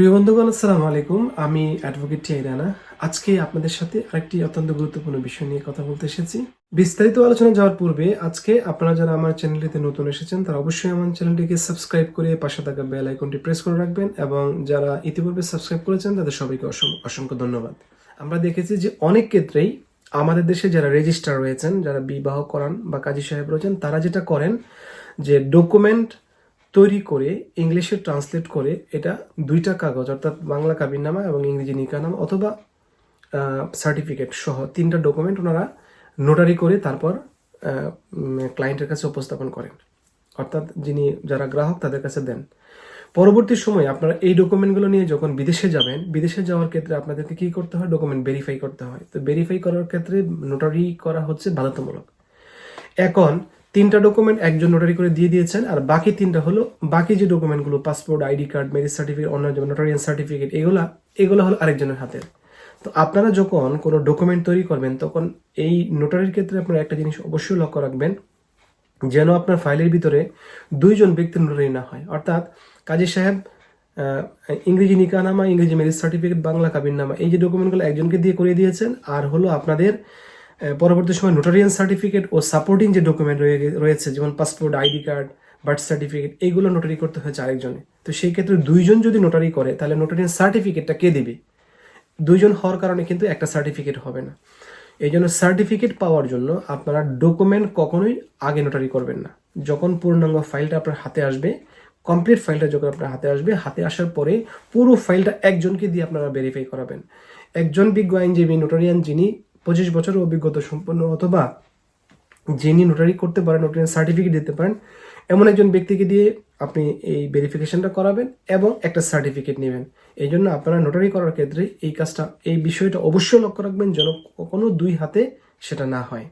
প্রিয় বন্ধুগণ, আসসালামু আলাইকুম। আমি অ্যাডভোকেট টিআই রানা। আজকে আপনাদের সাথে আরেকটি অত্যন্ত গুরুত্বপূর্ণ বিষয় নিয়ে কথা বলতে এসেছি। বিস্তারিত আলোচনা যাওয়ার পূর্বে আজকে আপনারা যারা আমার চ্যানেলটিতে নতুন এসেছেন তারা অবশ্যই আমার চ্যানেলটিকে সাবস্ক্রাইব করে পাশে থাকা বেল আইকনটি প্রেস করে রাখবেন, এবং যারা ইতিপূর্বে সাবস্ক্রাইব করেছেন তাদের সবাইকে অসংখ্য ধন্যবাদ। আমরা দেখেছি যে অনেক ক্ষেত্রেই আমাদের দেশে যারা রেজিস্ট্রার রয়েছেন, যারা বিবাহ করান বা কাজী সাহেব রয়েছেন, তারা যেটা করেন যে ডকুমেন্ট তৈরি করে ইংলিশে ট্রান্সলেট করে এটা দুইটা কাগজ, অর্থাৎ বাংলা কাবিননামা এবং ইংরেজি নিকাহনামা অথবা সার্টিফিকেট সহ তিনটা ডকুমেন্ট ওনারা নোটারি করে তারপর ক্লায়েন্টের কাছে উপস্থাপন করেন, অর্থাৎ যারা গ্রাহক তাদের কাছে দেন। পরবর্তী সময় আপনারা এই ডকুমেন্টগুলো নিয়ে যখন বিদেশে যাবেন, বিদেশে যাওয়ার ক্ষেত্রে আপনাদেরকে কি করতে হয়? ডকুমেন্ট ভেরিফাই করতে হয়। তো ভেরিফাই করার ক্ষেত্রে নোটারি করা হচ্ছে বাধ্যতামূলক। এখন তিনটা ডকুমেন্ট একজন নোটারি করে দিয়ে দিয়েছেন, আর বাকি তিনটা হলো বাকি যে ডকুমেন্টগুলো, passport, ID card, marriage certificate, অন্য যেমন নোটারিয়ান সার্টিফিকেট, এগুলো হলো আরেকজনের হাতে। তো আপনারা যখন কোনো ডকুমেন্ট তৈরি করবেন তখন এই নোটারির ক্ষেত্রে আপনারা একটা জিনিস অবশ্যই লক্ষ্য রাখবেন, যেন আপনার ফাইলের ভিতরে দুইজন ব্যক্তির নোটারি না হয়। অর্থাৎ কাজী সাহেব ইংরেজি নিকাহনামা, ইংরেজি ম্যারেজ সার্টিফিকেট, বাংলা কাবিননামা, এই যে ডকুমেন্টগুলো একজনকে দিয়ে করিয়ে দিয়েছেন, আর হলো আপনাদের পরবর্তী সময় নোটারিয়ান সার্টিফিকেট ও সাপোর্টিং যে ডকুমেন্ট রয়েছে যেমন passport, ID card, birth certificate, এইগুলো নোটারি করতে হয়েছে আরেকজনে। তো সেই ক্ষেত্রে দুইজন যদি নোটারি করে তাহলে নোটারিয়ান সার্টিফিকেটটা কে দিবে? দুইজন হওয়ার কারণে কিন্তু একটা সার্টিফিকেট হবে না। এই জন্য সার্টিফিকেট পাওয়ার জন্য আপনারা ডকুমেন্ট কখনোই আগে নোটারি করবেন না। যখন পূর্ণাঙ্গ ফাইলটা আপনার হাতে আসবে, কমপ্লিট ফাইলটা যখন আপনার হাতে আসবে, হাতে আসার পরে পুরো ফাইলটা একজনকে দিয়ে আপনারা ভেরিফাই করাবেন। একজন বিজ্ঞ আইনজীবী, নোটারিয়ান, যিনি 25 বছরের অভিজ্ঞতা সম্পন্ন অথবা যিনি নোটারি করতে পারেন, নোটারিয়ান সার্টিফিকেট দিতে পারেন, এমন একজন ব্যক্তিকে দিয়ে আপনি এই ভেরিফিকেশনটা করাবেন এবং একটা সার্টিফিকেট নেবেন। এই জন্য আপনারা নোটারি করার ক্ষেত্রে এই বিষয়টা অবশ্যই লক্ষ্য রাখবেন যেন কখনো দুই হাতে সেটা না হয়।